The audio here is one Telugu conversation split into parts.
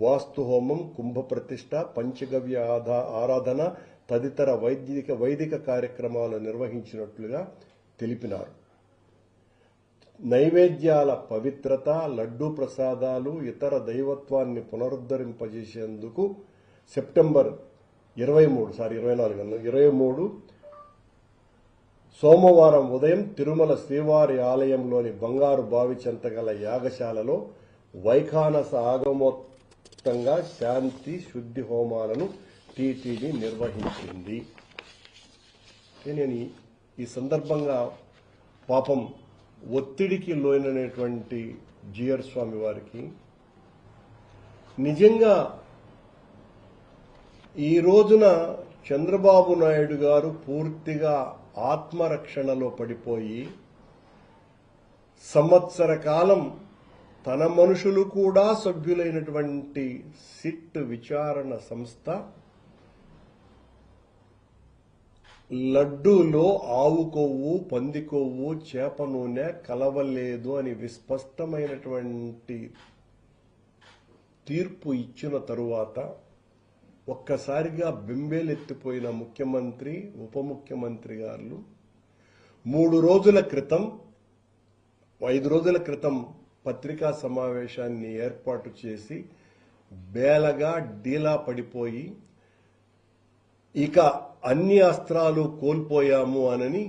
వాస్తు హోమం, కుంభ ప్రతిష్ఠ, పంచగవ్య ఆరాధన తదితర వైదిక కార్యక్రమాలు నిర్వహించినట్లుగా తెలిపినారు. నైవేద్యాల పవిత్రత, లడ్డూ ప్రసాదాలు, ఇతర దైవత్వాన్ని పునరుద్ధరింపజేసేందుకు సెప్టెంబర్ 23 సోమవారం ఉదయం తిరుమల శ్రీవారి ఆలయంలోని బంగారు బావి చెంతగల యాగశాలలో వైఖానస ఆగమోక్తంగా శాంతి శుద్ధి హోమాలను టీటీడీ నిర్వహించింది. నేను ఈ సందర్భంగా పాపం ఒత్తిడికి లోనైనటువంటి జిఆర్ స్వామి వారికి నిజంగా ఈ రోజున చంద్రబాబు నాయుడు గారు పూర్తిగా ఆత్మరక్షణలో పడిపోయి సంవత్సర కాలం తన మనుషులు కూడా సభ్యులైనటువంటి సిట్ విచారణ సంస్థ లడ్డూలో ఆవు కొవ్వు, పంది కొవ్వు, చేప నూనె కలవలేదు అని విస్పష్టమైనటువంటి తీర్పు ఇచ్చిన తరువాత ఒక్కసారిగా బెంబేలెత్తిపోయిన ముఖ్యమంత్రి, ఉప ముఖ్యమంత్రి గారు 5 రోజుల క్రితం పత్రికా సమావేశాన్ని ఏర్పాటు చేసి బేలగా డీలా పడిపోయి ఇక అన్ని అస్త్రాలు కోల్పోయాము అనని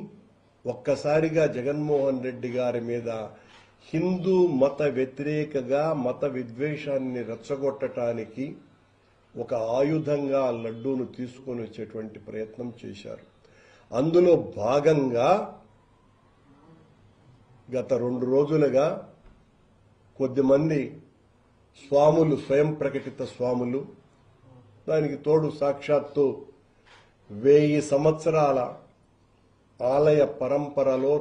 ఒక్కసారిగా జగన్మోహన్ రెడ్డి గారి మీద హిందూ మత వ్యతిరేకగా మత విద్వేషాన్ని రెచ్చగొట్టడానికి ఒక ఆయుధంగా లడ్డూను తీసుకొని వచ్చేటువంటి ప్రయత్నం చేశారు. అందులో భాగంగా గత 2 రోజులుగా కొద్దిమంది స్వాములు, స్వయం ప్రకటిత స్వాములు, దానికి తోడు సాక్షాత్తు 1000 సంవత్సరాల ఆలయ పరంపరలో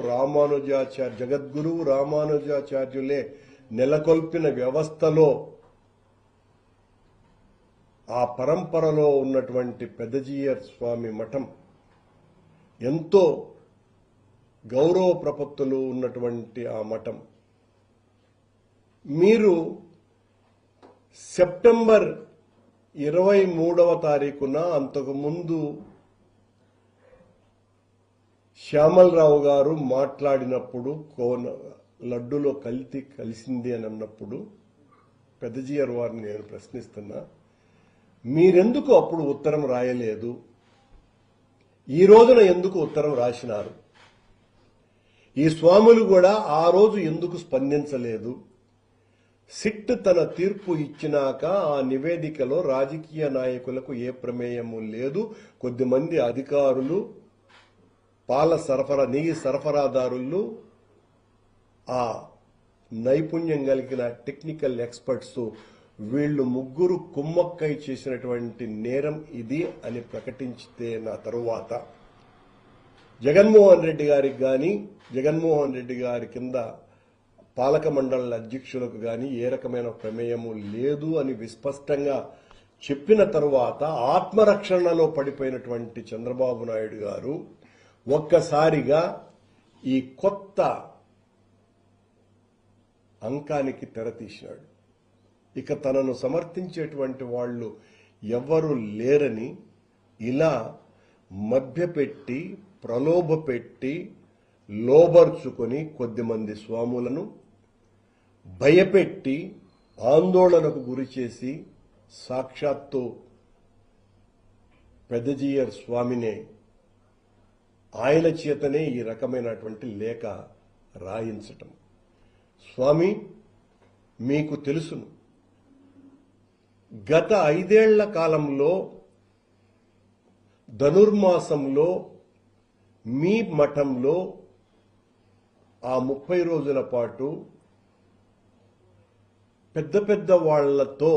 జగద్గురువు రామానుజాచార్యులే నెలకొల్పిన వ్యవస్థలో ఆ పరంపరలో ఉన్నటువంటి పెద్దజీయర్ స్వామి మఠం ఎంతో గౌరవ ప్రపత్తులు ఉన్నటువంటి ఆ మఠం మీరు సెప్టెంబర్ 23వ తారీఖున అంతకు ముందు శ్యామలరావు గారు మాట్లాడినప్పుడు లడ్డూలో కల్తీ కలిసింది అని అన్నప్పుడు పెద్దజీయర్ వారిని నేను ప్రశ్నిస్తున్నా, మీరెందుకు అప్పుడు ఉత్తరం రాయలేదు? ఈ రోజున ఎందుకు ఉత్తరం రాసినారు? ఈ స్వాములు కూడా ఆ రోజు ఎందుకు స్పందించలేదు? సిట్ తన తీర్పు ఇచ్చినాక ఆ నివేదికలో రాజకీయ నాయకులకు ఏ ప్రమేయము లేదు. కొద్దిమంది అధికారులు, నెయ్యి సరఫరాదారులు, ఆ నైపుణ్యం కలిగిన టెక్నికల్ ఎక్స్పర్ట్స్ వీళ్లు ముగ్గురు కుమ్మక్కై చేసినటువంటి నేరం ఇది అని ప్రకటించితే నా తరువాత జగన్మోహన్ రెడ్డి గారి కింద పాలక మండలి అధ్యక్షులకు గాని ఏ రకమైన ప్రమేయము లేదు అని విస్పష్టంగా చెప్పిన తరువాత ఆత్మరక్షణలో పడిపోయినటువంటి చంద్రబాబు నాయుడు గారు ఒక్కసారిగా ఈ కొత్త అంకానికి తెరతీశాడు. ఇక తనను సమర్థించేటువంటి వాళ్ళు ఎవ్వరూ లేరని ఇలా మభ్యపెట్టి, ప్రలోభపెట్టి, లోబర్చుకొని కొద్దిమంది స్వాములను భయపెట్టి ఆందోళనకు గురిచేసి సాక్షాత్తు పెద్దజీయర్ స్వామినే ఆయన చేతనే ఈ రకమైనటువంటి లేఖ రాయించటం. స్వామి, మీకు తెలుసును, గత 5 ఏళ్ల కాలంలో ధనుర్మాసంలో మీ మఠంలో ఆ 30 రోజుల పాటు పెద్ద వాళ్లతో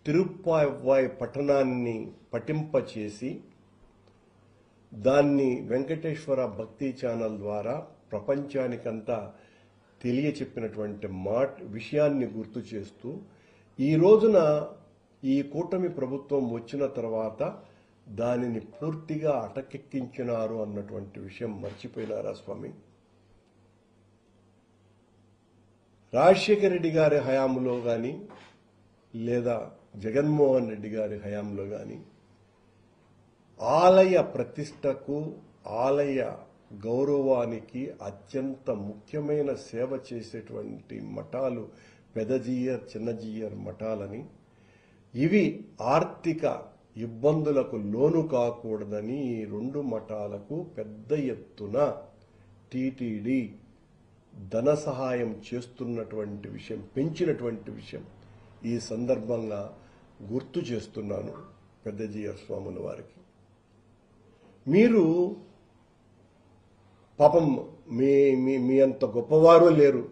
తిరుప్పావై పఠనాన్ని పఠింపచేసి దాన్ని వెంకటేశ్వర భక్తి ఛానల్ ద్వారా ప్రపంచానికంతా తెలియచెప్పినటువంటి విషయాన్ని గుర్తు చేస్తూ ఈ రోజున ఈ కూటమి ప్రభుత్వం వచ్చిన తర్వాత దానిని పూర్తిగా అటకెక్కించినారు అన్నటువంటి విషయం మర్చిపోయినారా స్వామి? రాజశేఖర రెడ్డి గారి హయాంలో గాని లేదా జగన్మోహన్ రెడ్డి గారి హయాంలో కానీ ఆలయ ప్రతిష్టకు, ఆలయ గౌరవానికి అత్యంత ముఖ్యమైన సేవ చేసేటువంటి మఠాలు పెదజీయర్, చిన్నజీయర్ మఠాలని, ఇవి ఆర్థిక ఇబ్బందులకు లోను కాకూడదని ఈ రెండు మఠాలకు పెద్ద ఎత్తున టీటీడీ ధన సహాయం చేస్తున్నటువంటి విషయం, పెంచినటువంటి విషయం ఈ సందర్భంగా గుర్తు చేస్తున్నాను పెద్దజీయర్ స్వాముల వారికి. మీరు పాపం మీ అంత గొప్పవారు లేరు,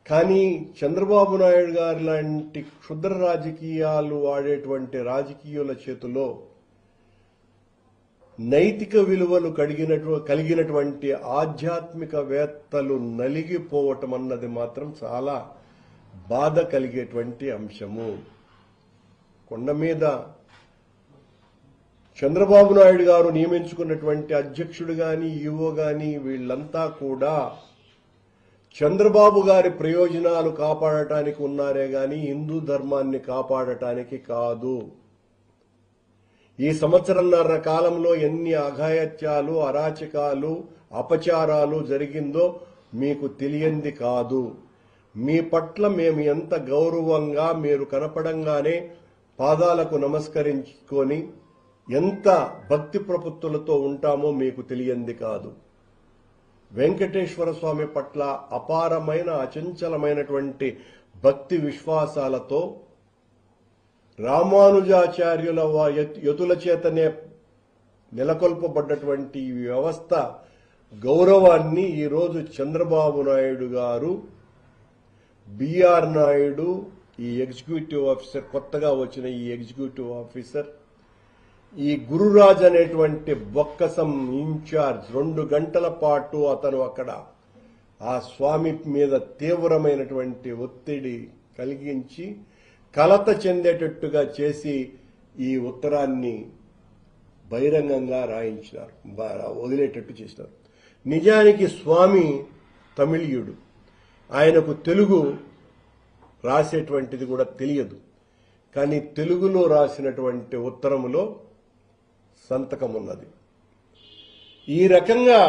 కానీ చంద్రబాబు నాయుడు గారు లాంటి క్షుద్ర రాజకీయాలు ఆడేటువంటి రాజకీయుల చేతిలో నైతిక విలువలు కలిగినటువంటి ఆధ్యాత్మికవేత్తలు నలిగిపోవటం అన్నది మాత్రం చాలా బాధ కలిగేటువంటి అంశము. కొండ మీద చంద్రబాబు నాయుడు గారు నియమించుకున్నటువంటి అధ్యక్షుడు గాని, ఈవో గాని వీళ్లంతా కూడా చంద్రబాబు గారి ప్రయోజనాలు కాపాడటానికి ఉన్నారే గాని హిందూ ధర్మాన్ని కాపాడటానికి కాదు. ఈ సంవత్సరంన్నర కాలంలో ఎన్ని అఘాయిత్యాలు, అరాచకాలు, అపచారాలు జరిగిందో మీకు తెలియంది కాదు. మీ పట్ల మేము ఎంత గౌరవంగా మీరు కనపడంగానే పాదాలకు నమస్కరించుకొని ఎంత భక్తి ప్రపత్తులతో ఉంటామో మీకు తెలియంది కాదు. వెంకటేశ్వర స్వామి పట్ల అపారమైన అచంచలమైనటువంటి భక్తి విశ్వాసాలతో రామానుజాచార్యుల యతుల చేతనే నెలకొల్పబడ్డటువంటి ఈ వ్యవస్థ గౌరవాన్ని ఈరోజు చంద్రబాబు నాయుడు గారు, బిఆర్ నాయుడు, ఈ ఎగ్జిక్యూటివ్ ఆఫీసర్, కొత్తగా వచ్చిన ఈ ఎగ్జిక్యూటివ్ ఆఫీసర్, ఈ గురురాజ్ అనేటువంటి బొక్కసం ఇన్ఛార్జ్ 2 గంటల పాటు అతను అక్కడ ఆ స్వామి మీద తీవ్రమైనటువంటి ఒత్తిడి కలిగించి కలత చెందేటట్టుగా చేసి ఈ ఉత్తరాన్ని బహిరంగంగా రాయించినారు, వదిలేటట్టు చేసినారు. నిజానికి స్వామి తమిళీయుడు, ఆయనకు తెలుగు రాసేటువంటిది కూడా తెలియదు. కానీ తెలుగులో రాసినటువంటి ఉత్తరములో సంతకం ఉన్నది. ఈ రకంగా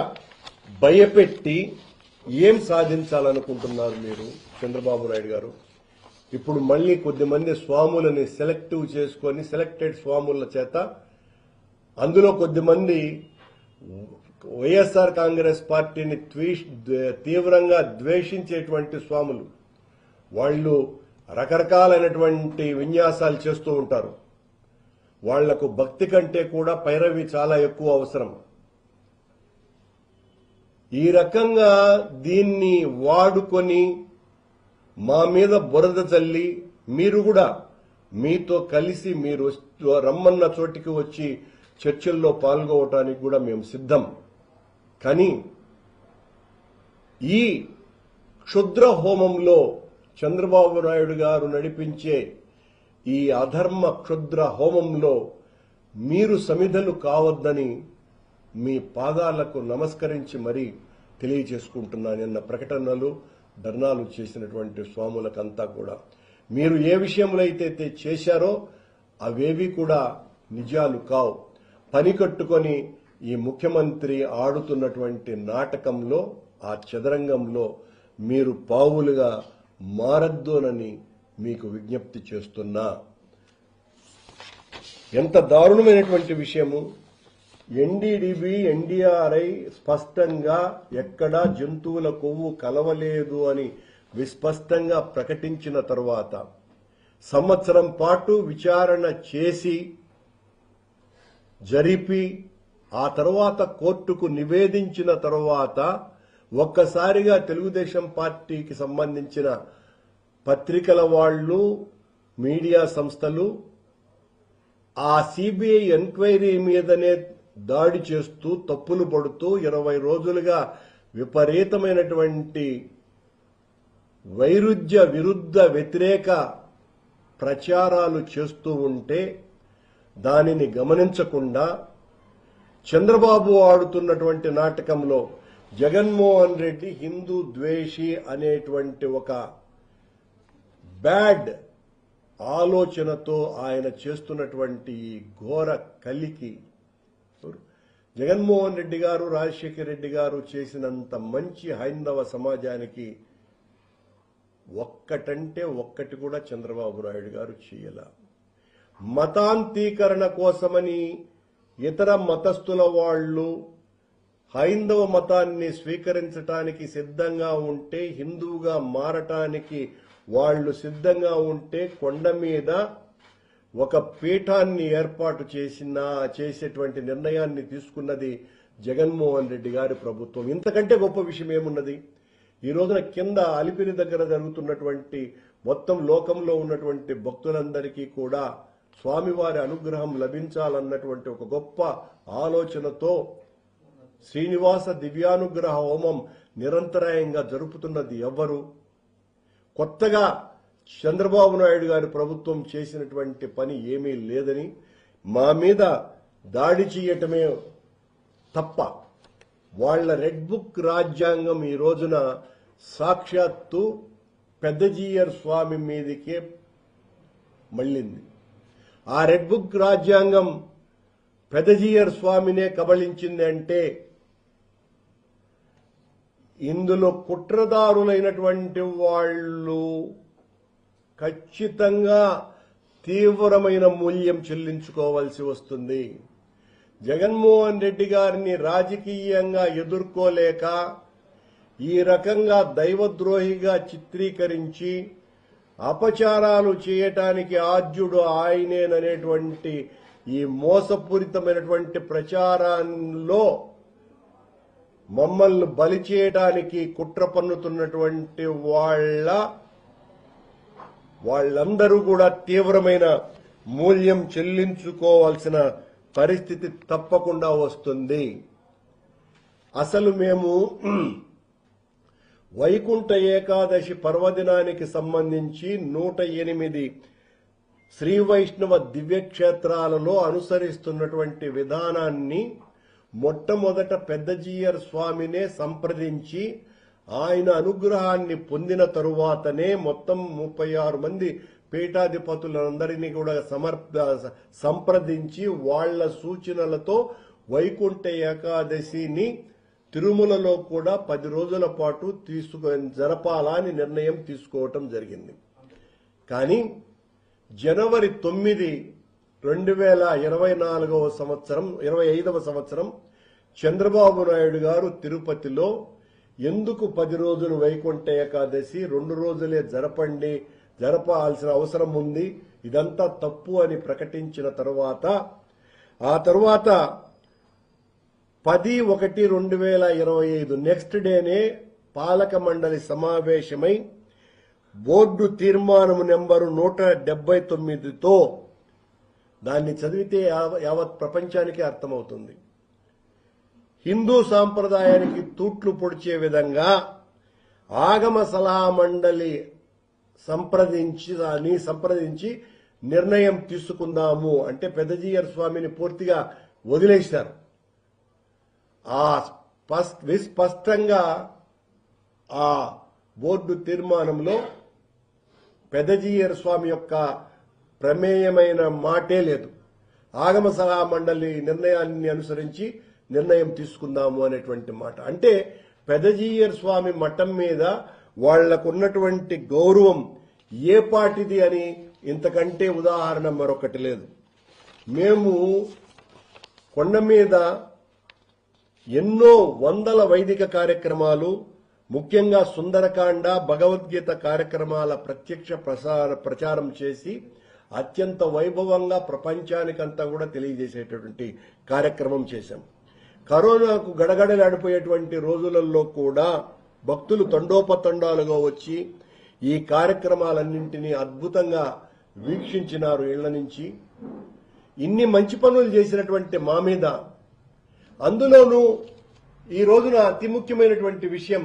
భయపెట్టి ఏం సాధించాలనుకుంటున్నారు మీరు చంద్రబాబు నాయుడు గారు? ఇప్పుడు మళ్లీ కొద్దిమంది స్వాములని సెలెక్టివ్ చేసుకొని, సెలెక్టెడ్ స్వాముల చేత, అందులో కొద్దిమంది వైఎస్ఆర్ కాంగ్రెస్ పార్టీని తీవ్రంగా ద్వేషించేటువంటి స్వాములు, వాళ్ళు రకరకాలైనటువంటి విన్యాసాలు చేస్తూ ఉంటారు. వాళ్లకు భక్తి కంటే కూడా పైరవి చాలా ఎక్కువ అవసరం. ఈ రకంగా దీన్ని వాడుకొని మా మీద బురద చల్లి, మీరు కూడా మీతో కలిసి మీరు రమ్మన్న చోటికి వచ్చి చర్చల్లో పాల్గొనడానికి కూడా మేము సిద్ధం. కానీ ఈ క్షుద్ర హోమంలో చంద్రబాబు నాయుడు గారు నడిపించే ఈ అధర్మ క్షుద్ర హోమంలో మీరు సమిధలు కావద్దని మీ పాదాలకు నమస్కరించి మరీ తెలియజేసుకుంటున్నానన్న ప్రకటనలు, ధర్నాలు చేసినటువంటి స్వాములకంతా కూడా మీరు ఏ విషయంలో అయితే చేశారో అవేవి కూడా నిజాలు కావు. పని కట్టుకొని ఈ ముఖ్యమంత్రి ఆడుతున్నటువంటి నాటకంలో, ఆ చదరంగంలో మీరు పావులుగా మారద్దోనని మీకు విజ్ఞప్తి చేస్తున్నా. ఎంత దారుణమైనటువంటి విషయము! ఎన్డీడీబీ, ఎన్డీఆర్ఐ స్పష్టంగా ఎక్కడా జంతువుల కొవ్వు కలవలేదు అని విస్పష్టంగా ప్రకటించిన తర్వాత, సంవత్సరం పాటు విచారణ చేసి జరిపి ఆ తర్వాత కోర్టుకు నివేదించిన తర్వాత ఒక్కసారిగా తెలుగుదేశం పార్టీకి సంబంధించిన పత్రికల వాళ్ళు, మీడియా సంస్థలు ఆ సిబిఐ ఎంక్వైరీ మీదనే దాడి చేస్తూ, తప్పులు పడుతూ 20 రోజులుగా విపరీతమైనటువంటి వైరుధ్య విరుద్ధ వ్యతిరేక ప్రచారాలు చేస్తూ ఉంటే దానిని గమనించకుండా చంద్రబాబు ఆడుతున్నటువంటి నాటకంలో జగన్మోహన్ రెడ్డి హిందూ ద్వేషి అనేటువంటి ఒక బ్యాడ్ ఆలోచనతో ఆయన చేస్తున్నటువంటి ఈ ఘోర కలికి జగన్మోహన్ రెడ్డి గారు, రాజశేఖర రెడ్డి గారు చేసినంత మంచి హైందవ సమాజానికి ఒక్కటంటే ఒక్కటి కూడా చంద్రబాబు నాయుడు గారు చేయల. మతాంతీకరణ కోసమని ఇతర మతస్థుల వాళ్ళు హైందవ మతాన్ని స్వీకరించటానికి సిద్ధంగా ఉంటే, హిందువుగా మారటానికి వాళ్ళు సిద్ధంగా ఉంటే కొండ మీద ఒక పీఠాన్ని ఏర్పాటు చేసేటువంటి నిర్ణయాన్ని తీసుకున్నది జగన్మోహన్ రెడ్డి గారి ప్రభుత్వం. ఇంతకంటే గొప్ప విషయం ఏమున్నది? ఈ రోజున కింద అలిపిరి దగ్గర జరుగుతున్నటువంటి మొత్తం లోకంలో ఉన్నటువంటి భక్తులందరికీ కూడా స్వామివారి అనుగ్రహం లభించాలన్నటువంటి ఒక గొప్ప ఆలోచనతో శ్రీనివాస దివ్యానుగ్రహ హోమం నిరంతరాయంగా జరుపుతున్నది ఎవరు? కొత్తగా చంద్రబాబు నాయుడు గారి ప్రభుత్వం చేసినటువంటి పని ఏమీ లేదని, మా మీద దాడి చేయటమే తప్ప వాళ్ల రెడ్ బుక్ రాజ్యాంగం ఈ రోజున సాక్షాత్తు పెద్దజీయర్ స్వామి మీదకే మళ్ళింది. ఆ రెడ్ బుక్ రాజ్యాంగం పెద్దజీయర్ స్వామినే కబళించింది అంటే ఇందులో కుట్రదారులైనటువంటి వాళ్ళు ఖచ్చితంగా తీవ్రమైన మూల్యం చెల్లించుకోవాల్సి వస్తుంది. జగన్మోహన్ రెడ్డి గారిని రాజకీయంగా ఎదుర్కోలేక ఈ రకంగా దైవద్రోహిగా చిత్రీకరించి అపచారాలు చేయటానికి ఆద్యుడు ఆయనేననేటువంటి ఈ మోసపూరితమైనటువంటి ప్రచారంలో మమ్మల్ని బలి చేయడానికి కుట్ర పన్నుతున్నటువంటి వాళ్ళందరూ కూడా తీవ్రమైన మూల్యం చెల్లించుకోవాల్సిన పరిస్థితి తప్పకుండా వస్తుంది. అసలు మేము వైకుంఠ ఏకాదశి పర్వదినానికి సంబంధించి 108 శ్రీ వైష్ణవ దివ్యక్షేత్రాలలో అనుసరిస్తున్నటువంటి విధానాన్ని మొట్టమొదట పెద్దజీయర్ స్వామినే సంప్రదించి ఆయన అనుగ్రహాన్ని పొందిన తరువాతనే మొత్తం 36 మంది పీఠాధిపతులందరినీ కూడా సంప్రదించి వాళ్ల సూచనలతో వైకుంఠ ఏకాదశిని తిరుమలలో కూడా 10 రోజుల పాటు జరపాలని నిర్ణయం తీసుకోవటం జరిగింది. కానీ జనవరి 9, 2025వ సంవత్సరం చంద్రబాబు నాయుడు గారు తిరుపతిలో ఎందుకు 10 రోజులు వైకుంఠ ఏకాదశి 2 రోజులే జరపాల్సిన అవసరం ఉంది, ఇదంతా తప్పు అని ప్రకటించిన తరువాత ఆ తరువాత 10/1/2025 నెక్స్ట్ డేనే పాలక మండలి సమావేశమై బోర్డు తీర్మానం నెంబరు 179తో దాన్ని చదివితే యావత్ ప్రపంచానికి అర్థమవుతుంది. హిందూ సాంప్రదాయానికి తూట్లు పొడిచే విధంగా ఆగమ సలహా మండలి సంప్రదించి నిర్ణయం తీసుకుందాము అంటే పెద్దజీయర్ స్వామిని పూర్తిగా వదిలేశారు. విస్పష్టంగా ఆ బోర్డు తీర్మానంలో పెద్దజీయర్ స్వామి యొక్క ప్రమేయమైన మాటే లేదు. ఆగమ సలహా మండలి నిర్ణయాన్ని అనుసరించి నిర్ణయం తీసుకుందాము అనేటువంటి మాట. అంటే పెద్దజీయర్ స్వామి మఠం మీద వాళ్లకున్నటువంటి గౌరవం ఏ పాటిది అని ఇంతకంటే ఉదాహరణ మరొకటి లేదు. మేము కొండ మీద ఎన్నో వందల వైదిక కార్యక్రమాలు, ముఖ్యంగా సుందరకాండ, భగవద్గీత కార్యక్రమాల ప్రత్యక్ష ప్రచారం చేసి అత్యంత వైభవంగా ప్రపంచానికంతా కూడా తెలియజేసేటటువంటి కార్యక్రమం చేశాం. కరోనాకు గడగడలాడిపోయేటువంటి రోజులలో కూడా భక్తులు తండోపతండాలుగా వచ్చి ఈ కార్యక్రమాలన్నింటినీ అద్భుతంగా వీక్షించినారు ఇళ్ల నుంచి. ఇన్ని మంచి పనులు చేసినటువంటి మా మీద, అందులోనూ ఈ రోజున అతి ముఖ్యమైనటువంటి విషయం,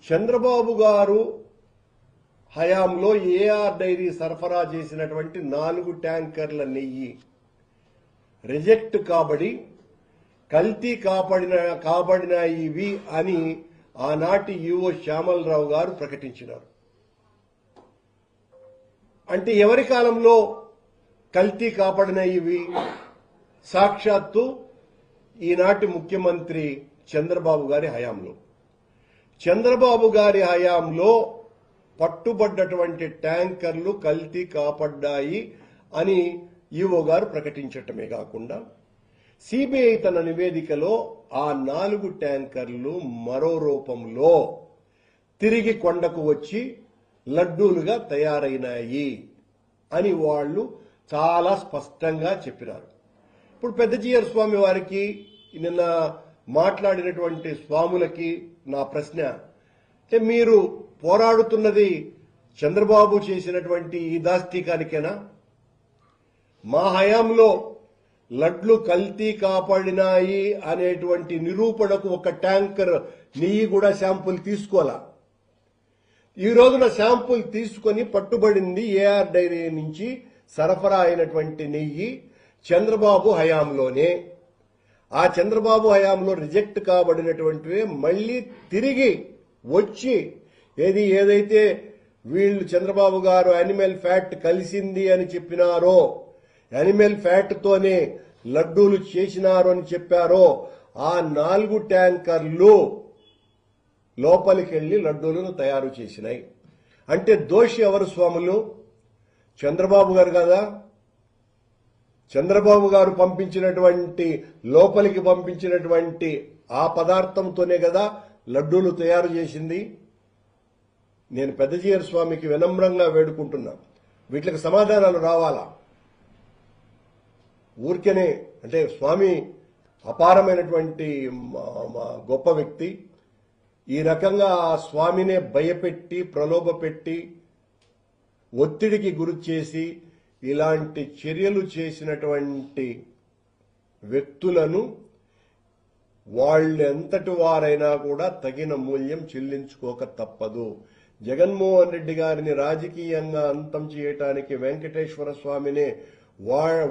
చంద్రబాబు గారు హయాంలో ఏఆర్ డైరీ సరఫరా చేసినటువంటి 4 ట్యాంకర్ల నెయ్యి రిజెక్ట్ కాబడి కల్తీ కాబడిన ఇవి అని ఆనాటి ఈఓ శ్యామలరావు గారు ప్రకటించినారు. అంటే ఎవరి కాలంలో కల్తీ కాపాడినాయి ఇవి? సాక్షాత్తు ఈనాటి ముఖ్యమంత్రి చంద్రబాబు గారి హయాంలో. చంద్రబాబు గారి హయాంలో పట్టుబడ్డటువంటి ట్యాంకర్లు కల్తీ కాపాడ్డాయి అని ఈవో గారు ప్రకటించటమే కాకుండా సిబిఐ తన నివేదికలో ఆ 4 ట్యాంకర్లు మరో రూపంలో తిరిగి కొండకు వచ్చి లడ్డూలుగా తయారైనాయి అని వాళ్ళు చాలా స్పష్టంగా చెప్పినారు. ఇప్పుడు పెద్ద జీయర్ స్వామి వారికి, నిన్న మాట్లాడినటువంటి స్వాములకి నా ప్రశ్న, అంటే మీరు పోరాడుతున్నది చంద్రబాబు చేసినటువంటి ఈ దాష్టీకానికేనా? మా హయాంలో లడ్లు కల్తీ కాపాడినాయి అనేటువంటి నిరూపణకు ఒక ట్యాంకర్ నెయ్యి కూడా శాంపుల్ తీసుకోవాలా. ఈ రోజున శాంపుల్ తీసుకొని పట్టుబడింది ఏఆర్ డైరీ నుంచి సరఫరా అయినటువంటి నెయ్యి చంద్రబాబు హయాంలోనే. ఆ చంద్రబాబు హయాంలో రిజెక్ట్ కాబడినటువంటివి మళ్లీ తిరిగి వచ్చి ఏదైతే వీళ్ళు చంద్రబాబు గారు యానిమల్ ఫ్యాట్ కలిసింది అని చెప్పినారో, యానిమల్ ఫ్యాట్ తోనే లడ్డూలు చేసినారు అని చెప్పారో, ఆ 4 ట్యాంకర్లు లోపలికి వెళ్లి లడ్డూలను తయారు చేసినాయి. అంటే దోషి ఎవరు స్వాములు? చంద్రబాబు గారు కదా. చంద్రబాబు గారు పంపించినటువంటి, లోపలికి పంపించినటువంటి ఆ పదార్థంతోనే కదా లడ్డూలు తయారు చేసింది. నేను పెద్ద జీయర్ స్వామికి వినమ్రంగా వేడుకుంటున్నా, వీటికి సమాధానాలు రావాలా. ఊరికేనే అంటే స్వామి అపారమైనటువంటి గొప్ప వ్యక్తి. ఈ రకంగా ఆ స్వామినే భయపెట్టి, ప్రలోభపెట్టి, ఒత్తిడికి గురి చేసి ఇలాంటి చర్యలు చేసినటువంటి వ్యక్తులను వాళ్ళెంతటి వారైనా కూడా తగిన మూల్యం చెల్లించుకోక తప్పదు. జగన్మోహన్ రెడ్డి గారిని రాజకీయంగా అంతం చేయటానికి వెంకటేశ్వర స్వామినే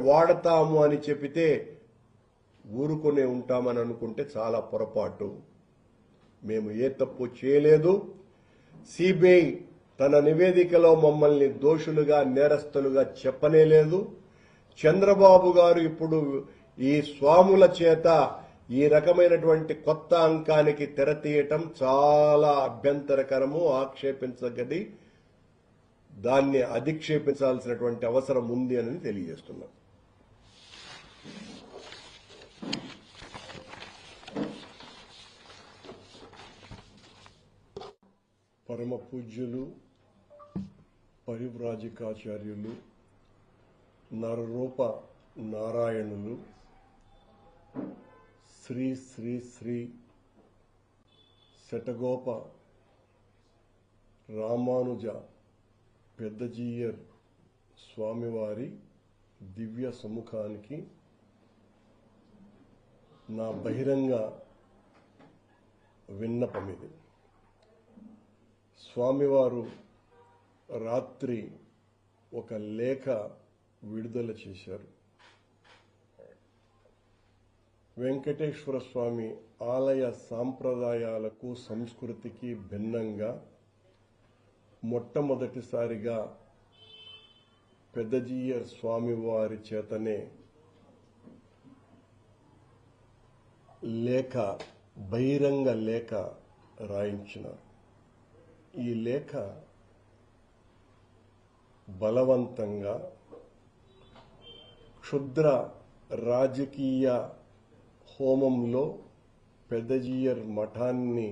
వాడతాము అని చెప్పితే ఊరుకునే ఉంటామని అనుకుంటే చాలా పొరపాటు. మేము ఏ తప్పు చేయలేదు. సిబిఐ తన నివేదికలో మమ్మల్ని దోషులుగా, నేరస్తులుగా చెప్పనేలేదు. చంద్రబాబు గారు ఇప్పుడు ఈ స్వాముల చేత ఈ రకమైనటువంటి కొత్త అంకానికి తెరతీయటం చాలా అభ్యంతరకరము, ఆక్షేపించగది. దాన్ని అధిక్షేపించాల్సినటువంటి అవసరం ఉంది అని తెలియజేస్తున్నాం. పరమ పూజ్యులు, పరివ్రాజికాచార్యులు, నరరూప నారాయణులు, శ్రీ శ్రీ శ్రీ శటగోప రామానుజ పెద్ద జీయర్ స్వామివారి దివ్య సముఖానికి నా బహిరంగ విన్నపమిది. స్వామివారు రాత్రి ఒక లేఖ విడుదల చేశారు. వెంకటేశ్వర స్వామి ఆలయ సాంప్రదాయాలకు, సంస్కృతికి భిన్నంగా మొట్టమొదటిసారిగా పెద్ద జీయర్ స్వామివారి చేతనే లేఖ, బహిరంగ లేఖ రాయించినారు. ఈ లేఖ బలవంతంగా క్షుద్ర రాజకీయ హోమంలో పెద్ద జీయర్ మఠాన్ని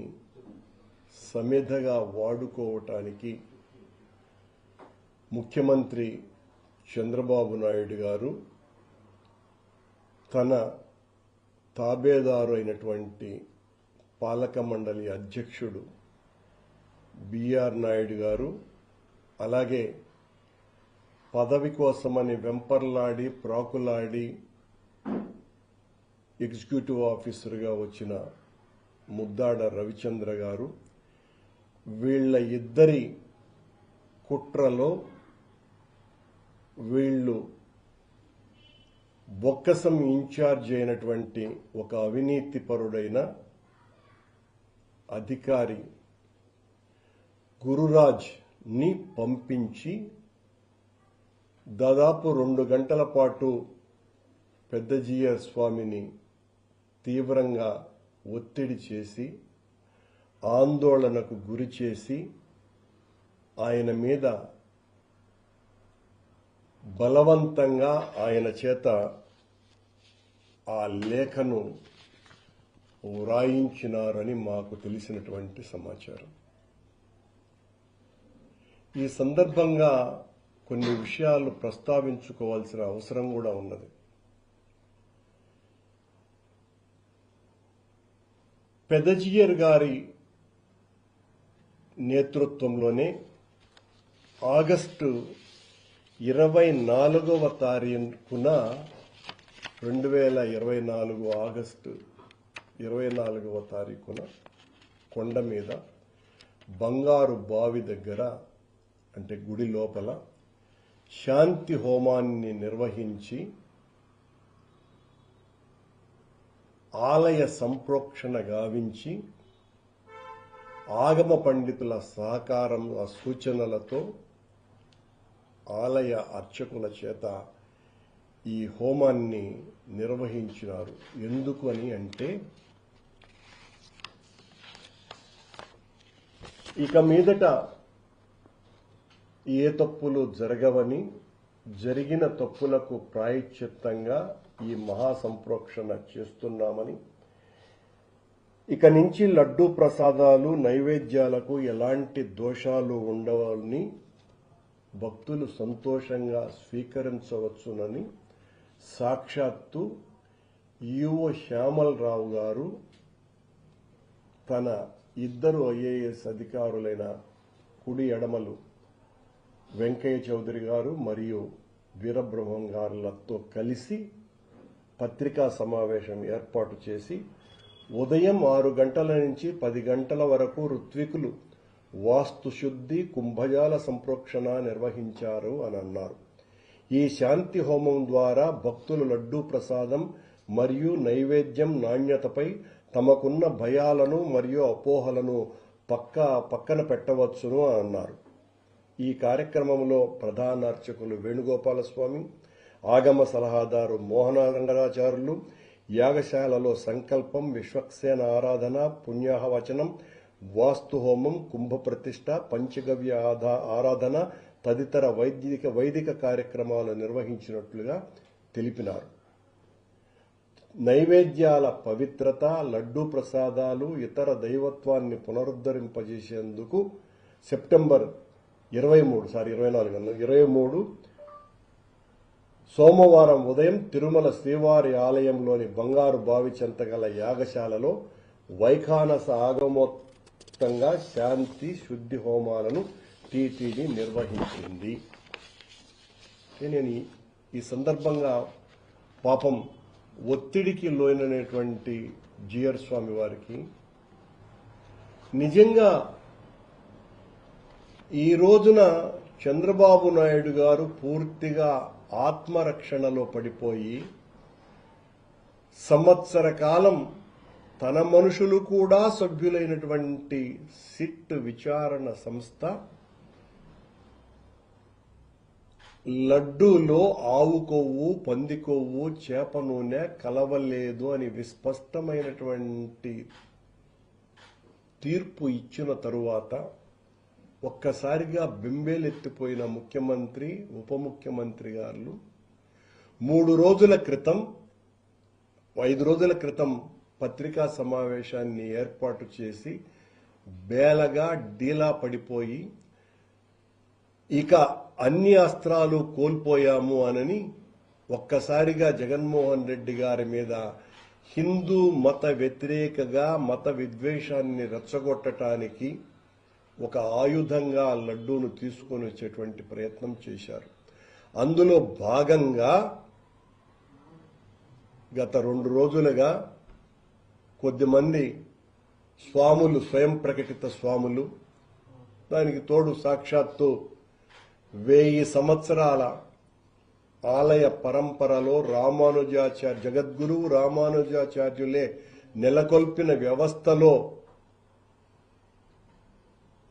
సమిధగా వాడుకోవటానికి ముఖ్యమంత్రి చంద్రబాబు నాయుడు గారు తన తాబేదారు అయినటువంటి పాలక మండలి అధ్యక్షుడు బిఆర్ నాయుడు గారు, అలాగే పదవి కోసమని వెంపర్లాడి ప్రాకులాడి ఎగ్జిక్యూటివ్ ఆఫీసర్గా వచ్చిన ముద్దాడ రవిచంద్ర గారు, వీళ్ళ ఇద్దరి కుట్రలో వీళ్ళు బొక్కసం ఇన్ఛార్జ్ అయినటువంటి ఒక అవినీతిపరుడైన అధికారి గురురాజ్ ని పంపించి దాదాపు 2 గంటల పాటు పెద్దజీయర్ స్వామిని తీవ్రంగా ఒత్తిడి చేసి ఆందోళనకు గురి చేసి ఆయన మీద బలవంతంగా ఆయన చేత ఆ లేఖను వ్రాయించినారని మాకు తెలిసినటువంటి సమాచారం. ఈ సందర్భంగా కొన్ని విషయాలు ప్రస్తావించుకోవాల్సిన అవసరం కూడా ఉన్నది. పెదజియర్ గారి నేతృత్వంలోనే ఆగస్టు 24వ తారీఖున 2024 ఆగస్టు 24వ తారీఖున కొండ మీద బంగారు బావి దగ్గర అంటే గుడి లోపల శాంతి హోమాన్ని నిర్వహించి ఆలయ సంప్రోక్షణ గావించి ఆగమ పండితుల సహకారం సూచనలతో ఆలయ అర్చకుల చేత ఈ హోమాన్ని నిర్వహించినారు. ఎందుకు అని అంటే ఇక మీదట ఏ తప్పులు జరగవని, జరిగిన తప్పులకు ప్రాయశ్చిత్తంగా ఈ మహాసంప్రోక్షణ చేస్తున్నామని, ఇక నుంచి లడ్డూ ప్రసాదాలు నైవేద్యాలకు ఎలాంటి దోషాలు ఉండవని భక్తులు సంతోషంగా స్వీకరించవచ్చునని సాక్షాత్తు ఈఓ శ్యామలరావు గారు తన ఇద్దరు ఐఏఎస్ అధికారులైన కుడి ఎడమలు వెంకయ్య చౌదరి గారు మరియు వీరబ్రహ్మం గారులతో కలిసి పత్రికా సమావేశం ఏర్పాటు చేసి ఉదయం 6 గంటల నుంచి 10 గంటల వరకు ఋత్వికులు వాస్తుశుద్ధి కుంభజాల సంప్రోక్షణ నిర్వహించారు అని అన్నారు. ఈ శాంతి హోమం ద్వారా భక్తులు లడ్డూ ప్రసాదం మరియు నైవేద్యం నాణ్యతపై తమకున్న భయాలను మరియు అపోహలను పక్కన పెట్టవచ్చును అని అన్నారు. ఈ కార్యక్రమంలో ప్రధాన అర్చకులు వేణుగోపాలస్వామి, ఆగమ సలహాదారు మోహనానందరాచార్యులు, యాగశాలలో సంకల్పం, విశ్వక్సేన ఆరాధన, పుణ్యాహవచనం, వాస్తు హోమం, కుంభ ప్రతిష్ట, పంచగవ్య ఆరాధన తదితర వైదిక కార్యక్రమాలు నిర్వహించినట్లుగా తెలిపినారు. నైవేద్యాల పవిత్రత, లడ్డూ ప్రసాదాలు, ఇతర దైవత్వాన్ని పునరుద్ధరింపజేసేందుకు సెప్టెంబర్ 23 సోమవారం ఉదయం తిరుమల శ్రీవారి ఆలయంలోని బంగారు బావి చెంతగల యాగశాలలో వైఖానస ఆగమోక్తంగా శాంతి శుద్ధి హోమాలను టీటీడీ నిర్వహించింది. నేను ఈ సందర్భంగా పాపం ఒత్తిడికి లోనైనటువంటి జియర్ స్వామి వారికి నిజంగా ఈ రోజున చంద్రబాబు నాయుడు గారు పూర్తిగా ఆత్మరక్షణలో పడిపోయి సంవత్సర కాలం తన మనుషులు కూడా సభ్యులైనటువంటి సిట్ విచారణ సంస్థ లడ్డూలో ఆవు కొవ్వు, పంది కొవ్వు, చేప నూనె కలవలేదు అని విస్పష్టమైనటువంటి తీర్పు ఇచ్చిన తరువాత ఒక్కసారిగా బెంబేలెత్తిపోయిన ముఖ్యమంత్రి, ఉప ముఖ్యమంత్రి గారు 5 రోజుల క్రితం పత్రికా సమావేశాన్ని ఏర్పాటు చేసి బేలగా డీలా పడిపోయి ఇక అన్ని అస్త్రాలు కోల్పోయాము అనని ఒక్కసారిగా జగన్మోహన్ రెడ్డి గారి మీద హిందూ మత వ్యతిరేకగా మత విద్వేషాన్ని రెచ్చగొట్టడానికి ఒక ఆయుధంగా లడ్డూను తీసుకొని వచ్చేటువంటి ప్రయత్నం చేశారు. అందులో భాగంగా గత 2 రోజులుగా కొద్దిమంది స్వాములు, స్వయం ప్రకటిత స్వాములు, దానికి తోడు సాక్షాత్తు 1000 సంవత్సరాల ఆలయ పరంపరలో జగద్గురువు రామానుజాచార్యులే నెలకొల్పిన వ్యవస్థలో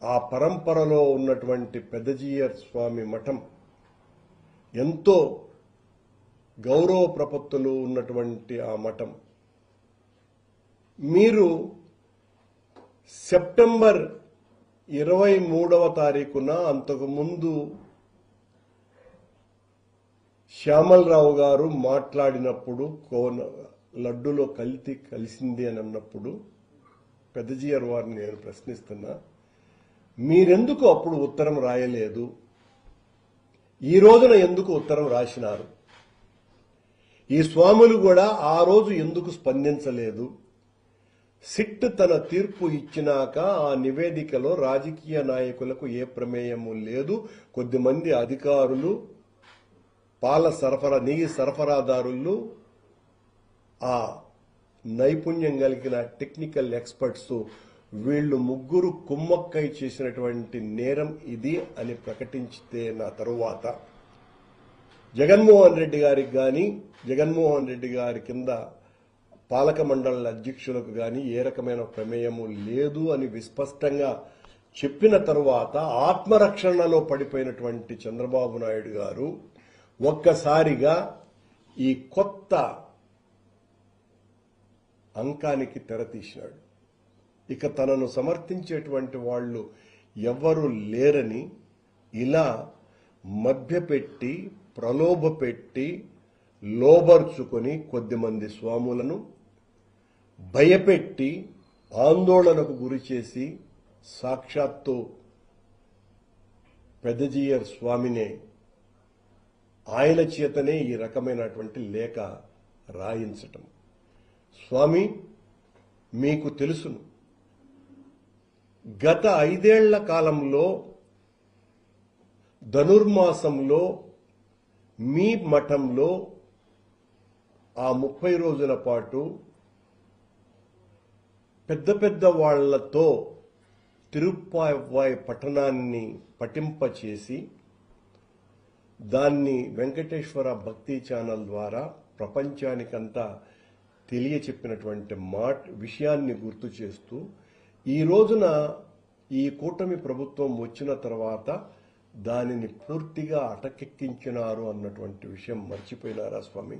ఆ పరంపరలో ఉన్నటువంటి పెదజీయర్ స్వామి మఠం ఎంతో గౌరవ ప్రపత్తులు ఉన్నటువంటి ఆ మఠం మీరు సెప్టెంబర్ 23వ తారీఖున అంతకు ముందు శ్యామలరావు గారు మాట్లాడినప్పుడు లడ్డూలో కల్తీ కలిసింది అని అన్నప్పుడు పెద్దజీఆర్ వారిని నేను ప్రశ్నిస్తున్నా, మీరెందుకు అప్పుడు ఉత్తరం రాయలేదు? ఈ రోజున ఎందుకు ఉత్తరం రాసినారు? ఈ స్వాములు కూడా ఆ రోజు ఎందుకు స్పందించలేదు? సిట్ తన తీర్పు ఇచ్చినాక ఆ నివేదికలో రాజకీయ నాయకులకు ఏ ప్రమేయము లేదు, కొద్దిమంది అధికారులు, నెయ్యి సరఫరాదారులు, ఆ నైపుణ్యం కలిగిన టెక్నికల్ ఎక్స్పర్ట్స్ వీళ్లు ముగ్గురు కుమ్మక్కై చేసినటువంటి నేరం ఇది అని ప్రకటించితే నా తరువాత జగన్మోహన్ రెడ్డి గారి కింద పాలక మండలి అధ్యక్షులకు గాని ఏ రకమైన ప్రమేయము లేదు అని విస్పష్టంగా చెప్పిన తరువాత ఆత్మరక్షణలో పడిపోయినటువంటి చంద్రబాబు నాయుడు గారు ఒక్కసారిగా ఈ కొత్త అంకానికి తెరతీసినాడు. ఇక తనను సమర్థించేటువంటి వాళ్ళు ఎవ్వరూ లేరని ఇలా మభ్యపెట్టి ప్రలోభపెట్టి లోబర్చుకొని కొద్దిమంది స్వాములను భయపెట్టి ఆందోళనకు గురిచేసి సాక్షాత్తు పెద్దజీయర్ స్వామినే ఆయన చేతనే ఈ రకమైనటువంటి లేఖ రాయించటం. స్వామి, మీకు తెలుసును, గత 5 ఏళ్ల కాలంలో ధనుర్మాసంలో మీ మఠంలో ఆ 30 రోజుల పాటు పెద్ద పెద్ద వాళ్లతో తిరుప్పావై పఠనాన్ని పఠింపచేసి దాన్ని వెంకటేశ్వర భక్తి ఛానల్ ద్వారా ప్రపంచానికంతా తెలియచెప్పినటువంటి విషయాన్ని గుర్తు చేస్తూ ఈ రోజున ఈ కూటమి ప్రభుత్వం వచ్చిన తర్వాత దానిని పూర్తిగా అటకెక్కించినారు అన్నటువంటి విషయం మర్చిపోయినారా స్వామి?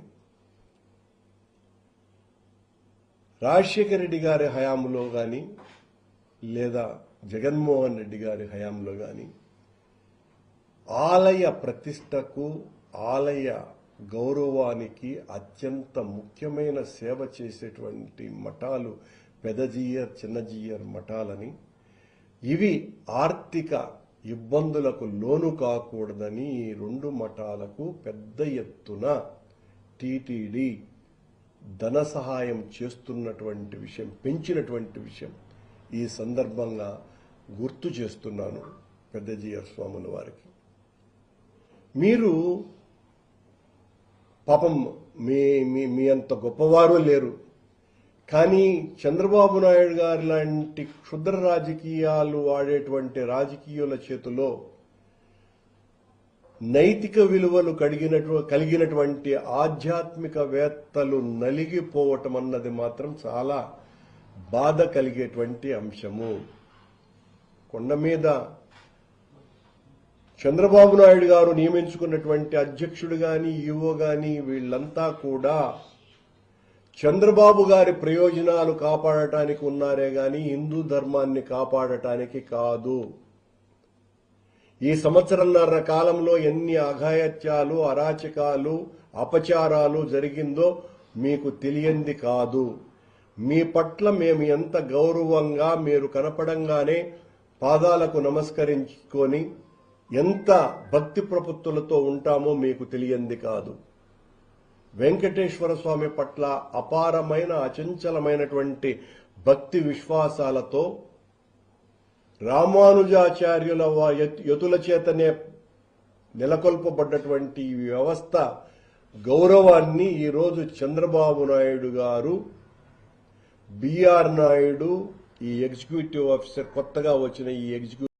రాజశేఖర రెడ్డి గారి హయాంలో గాని లేదా జగన్మోహన్ రెడ్డి గారి హయాంలో గాని ఆలయ ప్రతిష్టకు, ఆలయ గౌరవానికి అత్యంత ముఖ్యమైన సేవ చేసేటువంటి మఠాలు పెద్దజీయర్, చిన్నజీయర్ మఠాలని, ఇవి ఆర్థిక ఇబ్బందులకు లోను కాకూడదని ఈ 2 మఠాలకు పెద్ద ఎత్తున టీటీడీ ధన సహాయం చేస్తున్నటువంటి విషయం, పెంచినటువంటి విషయం ఈ సందర్భంగా గుర్తు చేస్తున్నాను పెద్దజీయర్ స్వాముల వారికి. మీరు పాపం మీ అంత గొప్పవారు లేరు, కానీ చంద్రబాబు నాయుడు గారు లాంటి క్షుద్ర రాజకీయాలు ఆడేటువంటి రాజకీయుల చేతిలో నైతిక విలువలు కలిగినటువంటి ఆధ్యాత్మికవేత్తలు నలిగిపోవటం అన్నది మాత్రం చాలా బాధ కలిగేటువంటి అంశము. కొండ మీద చంద్రబాబు నాయుడు గారు నియమించుకున్నటువంటి అధ్యక్షుడు గాని, ఈవో గాని వీళ్లంతా కూడా చంద్రబాబు గారి ప్రయోజనాలు కాపాడటానికి ఉన్నారే గాని హిందూ ధర్మాన్ని కాపాడటానికి కాదు. ఈ సంవత్సరంన్నర కాలంలో ఎన్ని అఘాయిత్యాలు, అరాచకాలు, అపచారాలు జరిగిందో మీకు తెలియంది కాదు. మీ పట్ల మేము ఎంత గౌరవంగా మీరు కనపడంగానే పాదాలకు నమస్కరించుకొని ఎంత భక్తి ప్రపత్తులతో ఉంటామో మీకు తెలియంది కాదు. వెంకటేశ్వర స్వామి పట్ల అపారమైన అచంచలమైనటువంటి భక్తి విశ్వాసాలతో రామానుజాచార్యుల యతుల చేతనే నెలకొల్పబడ్డటువంటి ఈ వ్యవస్థ గౌరవాన్ని ఈరోజు చంద్రబాబు నాయుడు గారు, బిఆర్ నాయుడు, ఈ ఎగ్జిక్యూటివ్ ఆఫీసర్, కొత్తగా వచ్చిన ఈ ఎగ్జిక్యూటివ్